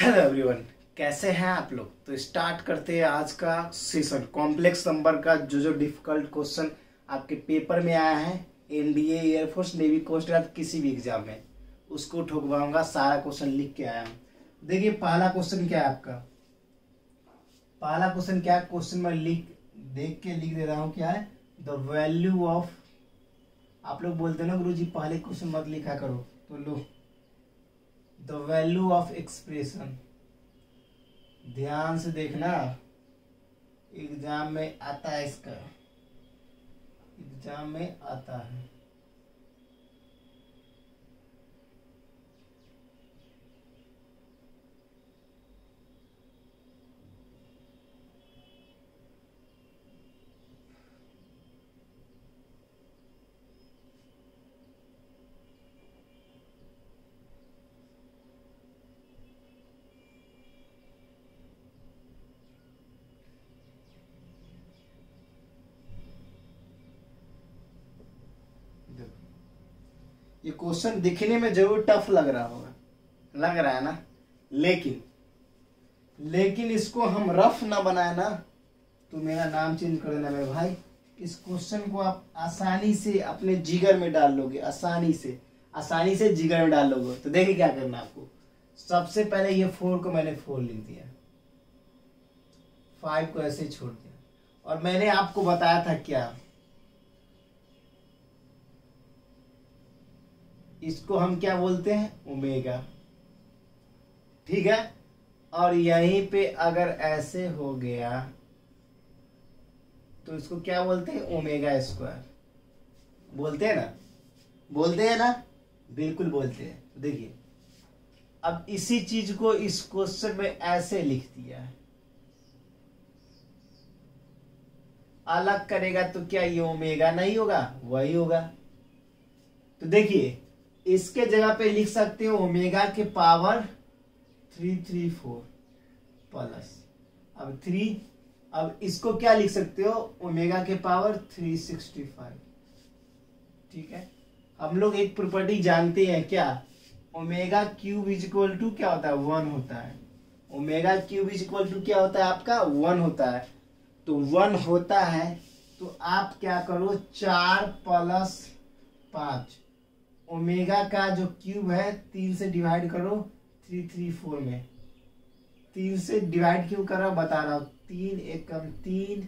Hello everyone, कैसे हैं आप लोग। तो स्टार्ट करते हैं आज का सेशन। कॉम्प्लेक्स नंबर का जो डिफिकल्ट क्वेश्चन आपके पेपर में आया है, NDA, air force, navy, coast guard, किसी भी एग्जाम में, उसको ठोकवाऊंगा। सारा क्वेश्चन लिख के आया हूँ। देखिए पहला क्वेश्चन क्या है आपका। पहला क्वेश्चन क्या है, क्वेश्चन में देख दे रहा हूँ। क्या है, द वैल्यू ऑफ, आप लोग बोलते हैं ना गुरुजी पहले क्वेश्चन मत लिखा करो, तो लो, द वैल्यू ऑफ एक्सप्रेशन। ध्यान से देखना, एग्जाम में आता है, इसका एग्जाम में आता है। ये क्वेश्चन दिखने में जरूर टफ लग रहा होगा, लग रहा है ना, लेकिन इसको हम रफ ना बनाए ना तो मेरा नाम चेंज कर देना मेरे भाई। इस क्वेश्चन को आप आसानी से अपने जिगर में डाल लोगे, आसानी से जिगर में डाल लोगे। तो देखिए क्या करना आपको। सबसे पहले ये 4 को मैंने 4 लिख दिया, 5 को ऐसे छोड़ दिया, और मैंने आपको बताया था क्या, इसको हम क्या बोलते हैं, ओमेगा। ठीक है, और यहीं पे अगर ऐसे हो गया तो इसको क्या बोलते हैं, ओमेगा स्क्वायर। बोलते हैं ना, बिल्कुल बोलते हैं। देखिए अब इसी चीज को इस क्वेश्चन में ऐसे लिख दिया है, अलग करेगा तो क्या ये ओमेगा नहीं होगा, वही होगा। तो देखिए इसके जगह पे लिख सकते हो ओमेगा के पावर 334 प्लस, अब 3, अब इसको क्या लिख सकते हो, ओमेगा के पावर 365। ठीक है, हम लोग एक प्रॉपर्टी जानते हैं क्या, omega cube is equal to क्या होता है, 1 होता है। Omega cube is equal to क्या होता है आपका, 1 होता है। तो 1 होता है तो आप क्या करो, 4 प्लस 5, ओमेगा का जो क्यूब है 3 से डिवाइड करो 334 में। 3 से डिवाइड क्यों कर रहा बता रहा हूं, 3 एकम 3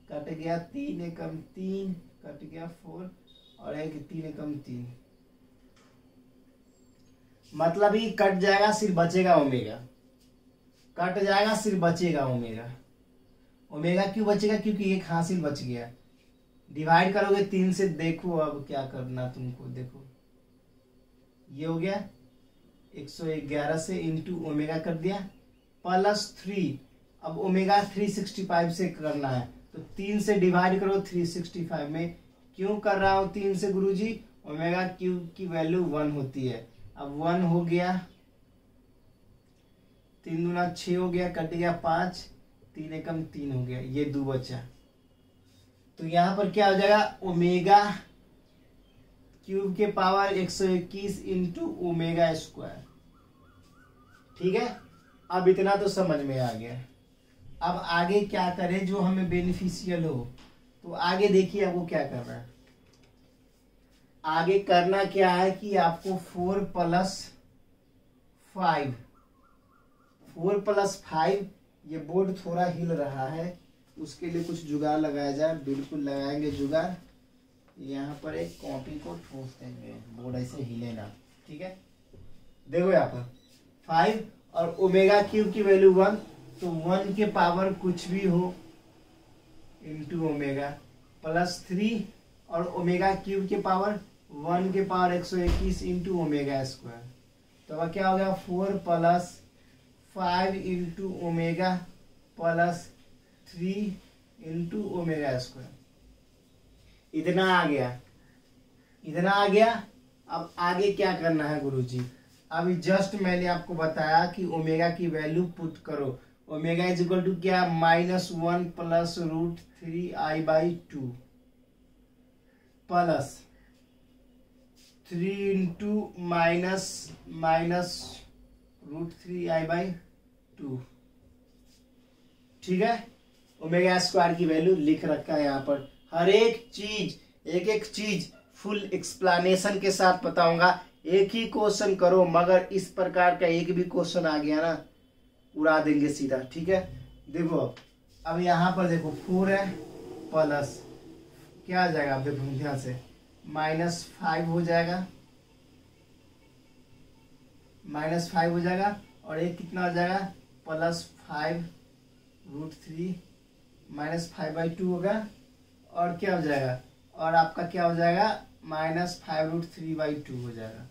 कट गया, 3 एकम 3 कट गया 4, और 3 एकम 3, मतलब ही कट जाएगा, सिर्फ बचेगा ओमेगा। कट जाएगा, सिर्फ बचेगा ओमेगा। ओमेगा क्यों बचेगा, क्योंकि एक हासिल बच गया। डिवाइड करोगे 3 से, देखो अब क्या करना तुमको, देखो ये हो गया 111 से इंटू ओमेगा कर दिया प्लस 3। अब ओमेगा 365 से करना है, तो 3 से डिवाइड करो 365 में। क्यों कर रहा हूं 3 से गुरुजी, ओमेगा क्यूब की वैल्यू 1 होती है। अब 1 हो गया, 3 दूना 6 हो गया, कट गया 5, 3 एकम 3 हो गया, ये 2 बचा। तो यहां पर क्या हो जाएगा, ओमेगा क्यूब के पावर 121 इंटू ओमेगा स्क्वायर। ठीक है, अब इतना तो समझ में आ गया। अब आगे क्या करें जो हमें बेनिफिशियल हो, तो आगे देखिए आपको क्या करना है। आगे करना क्या है कि आपको 4 प्लस 5, ये बोर्ड थोड़ा हिल रहा है, उसके लिए कुछ जुगाड़ लगाया जाए। बिल्कुल लगाएंगे जुगाड़। यहाँ पर एक कॉपी को ठोस देंगे, बोर्ड ऐसे हिले ना। ठीक है, देखो यहाँ पर 5 और ओमेगा क्यूब की वैल्यू 1, तो 1 के पावर कुछ भी हो इंटू ओमेगा प्लस 3, और ओमेगा क्यूब के पावर 1 के पावर 121 इंटू ओमेगा स्क्वायर। तो अब क्या हो गया, 4 plus 5 into omega plus 3 into omega square. इतना आ गया। अब आगे क्या करना है गुरुजी, अभी जस्ट मैंने आपको बताया कि ओमेगा की वैल्यू पुट करो। ओमेगा इज इक्वल टू क्या, -1 plus √3i/2 plus 3 into minus √3i/2। ठीक है, ओमेगा स्क्वायर की वैल्यू लिख रखा है यहाँ पर। हर एक चीज, एक एक चीज फुल एक्सप्लेनेशन के साथ बताऊंगा। एक ही क्वेश्चन करो, मगर इस प्रकार का एक भी क्वेश्चन आ गया ना, उड़ा देंगे सीधा। ठीक है, देखो अब यहाँ पर देखो 4 है प्लस क्या आ जाएगा, आप देखो ध्यान से, -5 हो जाएगा, -5 हो जाएगा, और एक कितना हो जाएगा, +5√3 -5/2 होगा, और क्या हो जाएगा, और आपका क्या हो जाएगा, -5√3/2 हो जाएगा,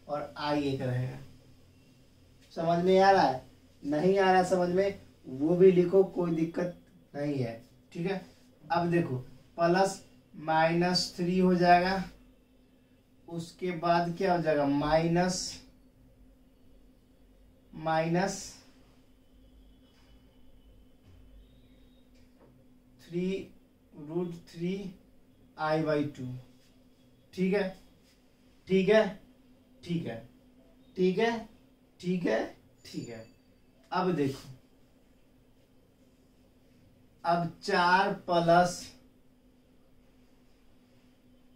और आई एक रहेगा। समझ में आ रहा है? नहीं आ रहा समझ में, वो भी लिखो, कोई दिक्कत नहीं है। ठीक है, अब देखो प्लस -3 हो जाएगा, उसके बाद क्या हो जाएगा, -3√3i/2। ठीक है, ठीक है, ठीक है, ठीक है, ठीक है, ठीक है। अब देखो, अब 4 प्लस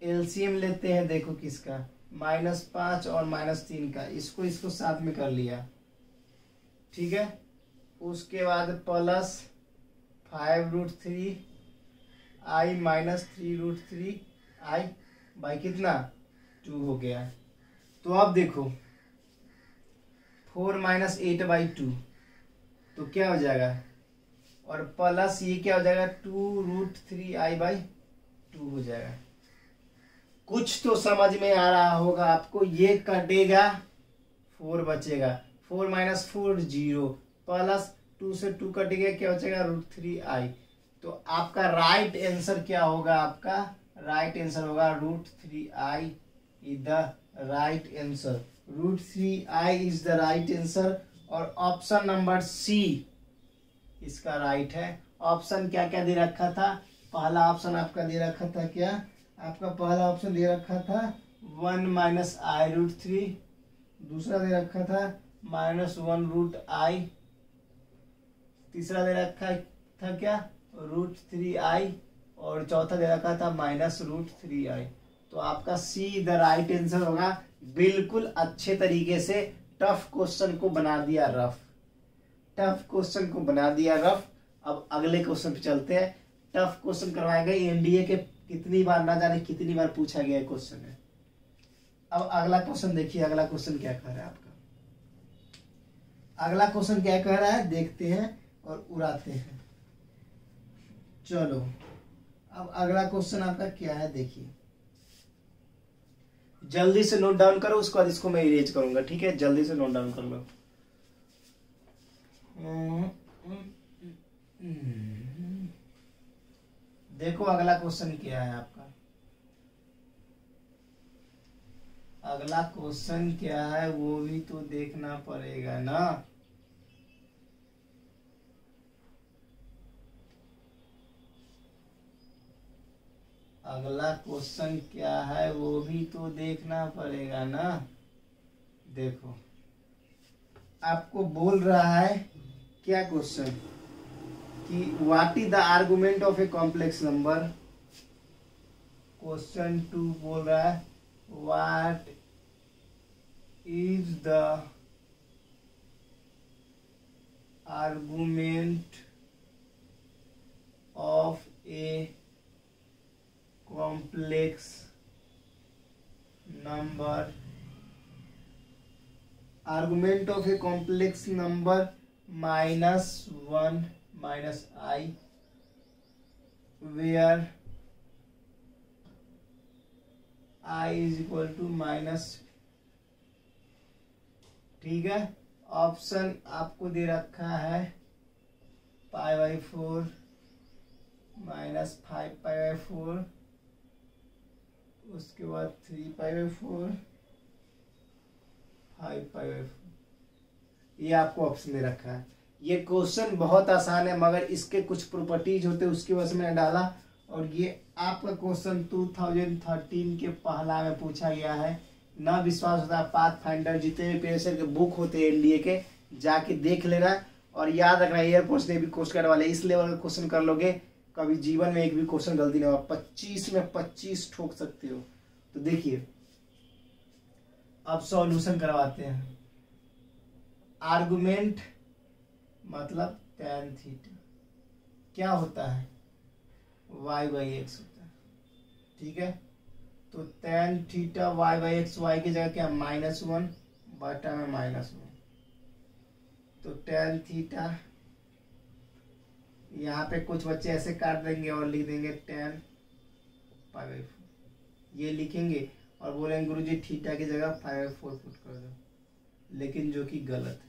एलसीएम लेते हैं, देखो किसका, -5 और -3 का, इसको साथ में कर लिया। ठीक है, उसके बाद प्लस 5√3i -3√3i बाई कितना, 2 हो गया। तो अब देखो 4 - 8/2, तो क्या हो जाएगा, और प्लस ये क्या हो जाएगा, 2√3i/2 हो जाएगा। कुछ तो समझ में आ रहा होगा आपको। ये कटेगा, 4 बचेगा, 4 - 4 0, प्लस 2 से 2 कटेगा, क्या बचेगा, √3i। तो आपका राइट आंसर क्या होगा, आपका राइट आंसर होगा √3i is the right answer. √3i is the right answer, और ऑप्शन नंबर सी इसका राइट है। ऑप्शन क्या क्या दे रखा था, पहला ऑप्शन आपका दे रखा था, क्या आपका पहला ऑप्शन दे रखा था 1 - i√3, दूसरा दे रखा था -1√i, तीसरा दे रखा था क्या, √3i, और चौथा दे रखा था -√3i। तो आपका सी द राइट आंसर होगा। बिल्कुल अच्छे तरीके से टफ क्वेश्चन को बना दिया रफ, टफ क्वेश्चन को बना दिया रफ। अब अगले क्वेश्चन पे चलते हैं। टफ क्वेश्चन करवाए गए एनडीए के, कितनी बार ना जाने कितनी बार पूछा गया क्वेश्चन है। अब अगला क्वेश्चन देखिए, अगला क्वेश्चन क्या कह रहा है आपका, अगला क्वेश्चन क्या कह रहा है, देखते हैं और उड़ाते हैं। चलो अब अगला क्वेश्चन आपका क्या है, देखिए जल्दी से नोट डाउन करो, उसके बाद इसको मैं इरेज करूंगा। ठीक है, जल्दी से नोट डाउन कर लो। देखो अगला क्वेश्चन क्या है आपका, अगला क्वेश्चन क्या है वो भी तो देखना पड़ेगा ना। अगला क्वेश्चन क्या है वो भी तो देखना पड़ेगा ना। देखो आपको बोल रहा है क्या क्वेश्चन, कि what is the argument of a complex number. Question 2 बोल रहा है what is the argument of A complex number, argument of a complex number -1 - i, where i is equal to -। ठीक है, ऑप्शन आपको दे रखा है π/4 -5π/4, उसके बाद 3π/4 5π/4, ये आपको ऑप्शन दे रखा है। ये क्वेश्चन बहुत आसान है, मगर इसके कुछ प्रॉपर्टीज होते हैं, उसकी वजह से मैंने डाला। और ये आपका क्वेश्चन 2013 के पहला में पूछा गया है, ना विश्वास होता है, पाथ फाइंडर जितने भी प्रिपरेशन के बुक होते हैं एनडीए के, जाके देख लेना। और याद रखना एयरफोर्स ने भी कोस्ट गार्ड वाले इस लेवल का क्वेश्चन कर लोगे, कभी जीवन में एक भी क्वेश्चन गलती नहीं होगा, 25 में 25 ठोक सकते हो। तो देखिए अब सॉल्यूशन करवाते हैं। आर्गुमेंट मतलब tan थीटा क्या होता है, y/x होता है, ठीक है। तो tan थीटा y/x, y की जगह क्या -1 बटा में -1, तो tan थीटा यहाँ पे कुछ बच्चे ऐसे काट देंगे और लिख देंगे tan π/4, ये लिखेंगे और बोलेंगे गुरुजी थीटा की जगह π/4 पुट कर दो, लेकिन जो कि गलत है।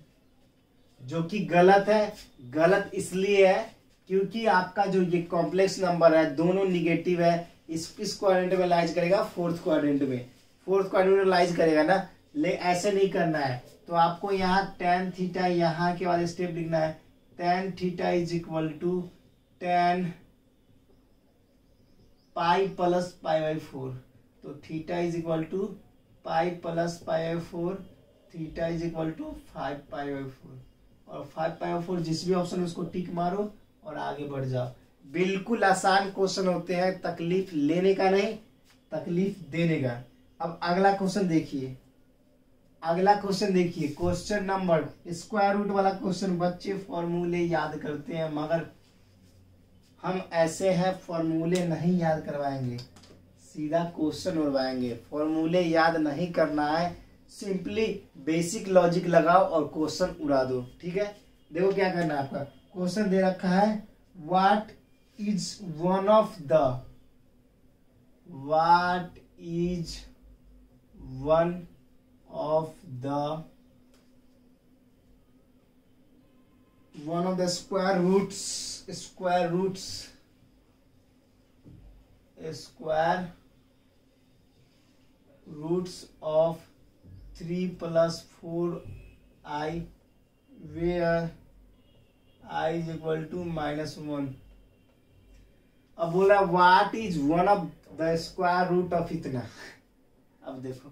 जो कि गलत है, गलत इसलिए है क्योंकि आपका जो ये कॉम्प्लेक्स नंबर है दोनों निगेटिव है। इस क्वाड्रेंट में लाइज करेगा, फोर्थ क्वाड्रेंट में लाइज करेगा ना, ले ऐसे नहीं करना है। तो आपको यहाँ tan थीटा यहाँ के वाले स्टेप लिखना है, tan theta is equal to tan pi plus π/4, तो theta is equal to pi plus π/4, theta is equal to 5π/4, और 5π/4 जिस भी ऑप्शन में उसको टिक मारो और आगे बढ़ जाओ। बिल्कुल आसान क्वेश्चन होते हैं, तकलीफ लेने का नहीं, तकलीफ देने का। अब अगला क्वेश्चन देखिए, क्वेश्चन नंबर स्क्वायर रूट वाला क्वेश्चन। बच्चे फॉर्मूले याद करते हैं मगर हम ऐसे हैं फॉर्मूले नहीं याद करवाएंगे, सीधा क्वेश्चन उड़वाएंगे। फॉर्मूले याद नहीं करना है, सिंपली बेसिक लॉजिक लगाओ और क्वेश्चन उड़ा दो, ठीक है। देखो क्या करना है, आपका क्वेश्चन दे रखा है what is one of the square roots of 3 + 4i where i is equal to -1। अब बोला what is one of the square root of इतना। अब देखो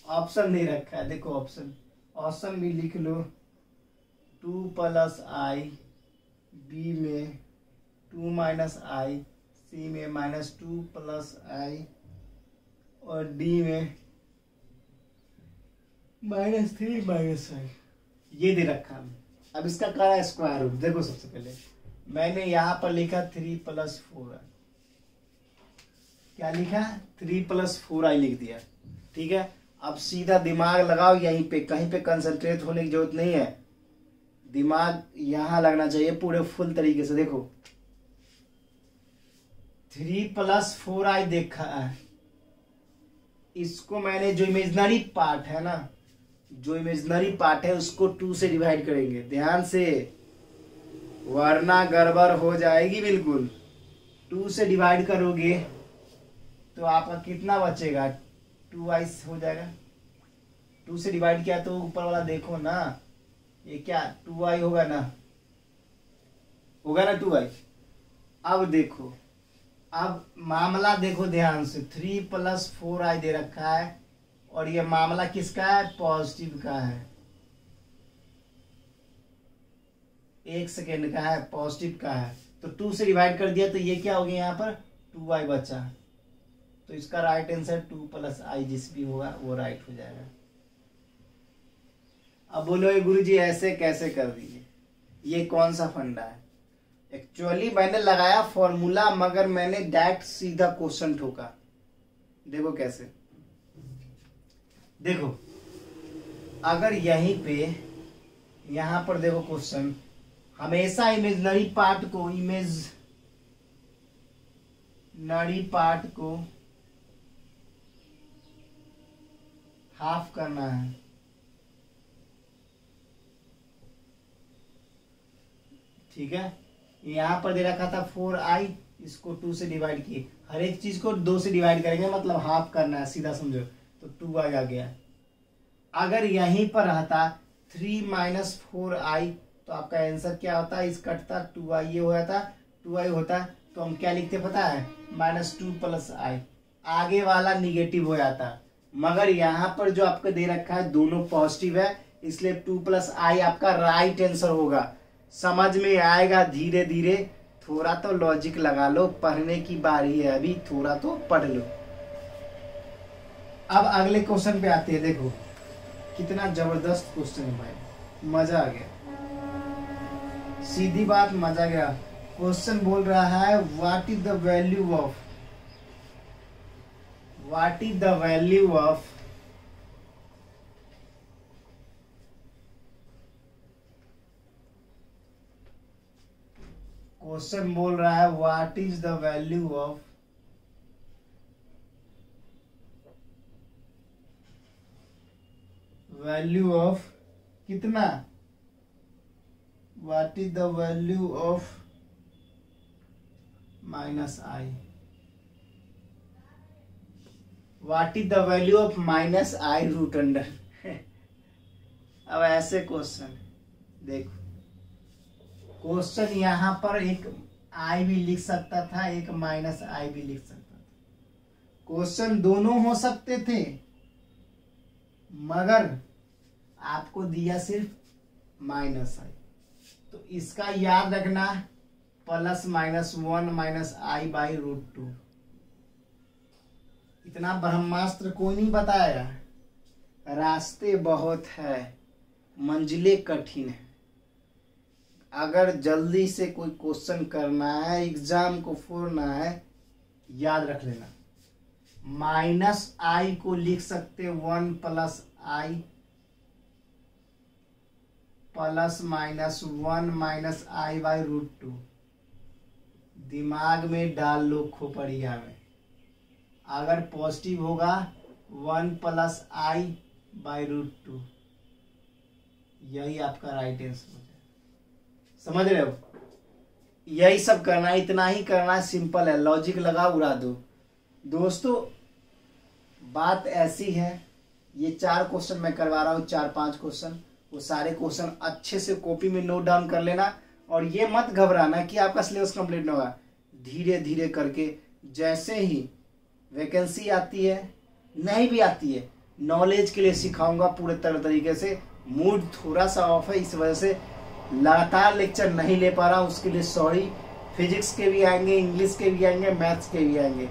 ऑप्शन नहीं रखा है, देखो ऑप्शन भी लिख लो, 2 + i, बी में 2 - i, सी में -2 + i, और डी में -3 - i, ये दे रखा है। अब इसका क्या है स्क्वायर रूट। देखो सबसे पहले मैंने यहां पर लिखा 3 + 4i, क्या लिखा 3 + 4i लिख दिया, ठीक है। अब सीधा दिमाग लगाओ यहीं पे, कहीं पे कंसंट्रेट होने की जरूरत नहीं है, दिमाग यहां लगना चाहिए पूरे फुल तरीके से। देखो 3 + 4i देखा है, इसको मैंने जो इमेजिनरी पार्ट है ना, उसको 2 से डिवाइड करेंगे, ध्यान से, वरना गड़बड़ हो जाएगी बिल्कुल। 2 से डिवाइड करोगे तो आपका कितना बचेगा, 2i हो जाएगा। 2 से डिवाइड किया तो ऊपर वाला देखो ना, ये क्या 2i होगा ना 2i। अब देखो, अब मामला देखो ध्यान से, 3 + 4i दे रखा है और ये मामला किसका है, पॉजिटिव का है, 1 सेकेंड का है, पॉजिटिव का है। तो 2 से डिवाइड कर दिया तो ये क्या हो गया, यहाँ पर 2i बचा, तो इसका राइट आंसर 2 + i जिस भी होगा वो राइट हो जाएगा। अब बोलो गुरुजी ऐसे कैसे कर दिए, ये कौन सा फंडा है। एक्चुअली मैंने लगाया फॉर्मूला मगर मैंने डायरेक्ट सीधा क्वेश्चन ठोका। देखो कैसे, देखो अगर यहीं पे यहां पर देखो क्वेश्चन, हमेशा इमेजिनरी पार्ट को हाफ करना है, ठीक है। यहां पर दे रखा था 4i, इसको 2 से डिवाइड किए, हर एक चीज को 2 से डिवाइड करेंगे मतलब हाफ करना है, सीधा समझो, तो 2i आ गया। अगर यहीं पर रहता 3 - 4i तो आपका आंसर क्या होता, इस कटता 2i, ये हो जाता 2i होता, तो हम क्या लिखते पता है, -2 + i, आगे वाला निगेटिव हो जाता, मगर यहाँ पर जो आपको दे रखा है दोनों पॉजिटिव है, इसलिए 2 + i आपका राइट आंसर होगा। समझ में आएगा धीरे धीरे, थोड़ा तो लॉजिक लगा लो, पढ़ने की बारी है अभी, थोड़ा तो पढ़ लो। अब अगले क्वेश्चन पे आते हैं। देखो कितना जबरदस्त क्वेश्चन है भाई, मजा आ गया, सीधी बात मजा आ गया। क्वेश्चन बोल रहा है what is the value of question बोल रहा है what is the value of कितना, what is the value of -i, what is the value of -i√अंडर। अब ऐसे क्वेश्चन देखो, क्वेश्चन यहाँ पर एक i भी लिख सकता था, एक -i भी लिख सकता था, क्वेश्चन दोनों हो सकते थे, मगर आपको दिया सिर्फ -i। तो इसका याद रखना, +-1 -i/√2। इतना ब्रह्मास्त्र कोई नहीं बताया, रास्ते बहुत है, मंजिलें कठिन है। अगर जल्दी से कोई क्वेश्चन करना है, एग्जाम को फोड़ना है, याद रख लेना, -i को लिख सकते 1 + i +-1 -i/√2। दिमाग में डाल लो खोपड़िया में, अगर पॉजिटिव होगा 1 + i/√2, यही आपका राइट आंसर हो जाए। समझ रहे हो, यही सब करना है, इतना ही करना है, सिंपल है, लॉजिक लगा उड़ा दो। दोस्तों बात ऐसी है, ये 4 क्वेश्चन मैं करवा रहा हूँ, 4-5 क्वेश्चन, वो सारे क्वेश्चन अच्छे से कॉपी में नोट डाउन कर लेना, और ये मत घबराना कि आपका सिलेबस कंप्लीट नहीं होगा। धीरे धीरे करके जैसे ही वैकेंसी आती है, नहीं भी आती है, नॉलेज के लिए सिखाऊंगा पूरे तरह तरीके से। मूड थोड़ा सा ऑफ है, इस वजह से लगातार लेक्चर नहीं ले पा रहा हूँ, उसके लिए सॉरी। फिजिक्स के भी आएंगे, इंग्लिश के भी आएंगे, मैथ्स के भी आएंगे,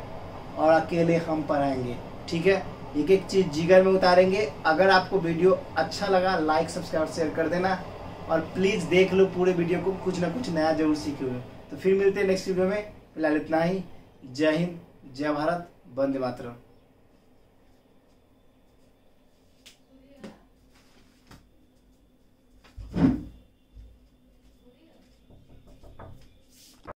और अकेले हम पढ़ाएंगे, ठीक है। एक एक चीज़ जिगर में उतारेंगे। अगर आपको वीडियो अच्छा लगा, लाइक सब्सक्राइब शेयर कर देना, और प्लीज़ देख लो पूरे वीडियो को, कुछ ना कुछ नया जरूर सीखोगे। तो फिर मिलते हैं नेक्स्ट वीडियो में, फिलहाल इतना ही। जय हिंद, जय भारत, वंदे मातरम।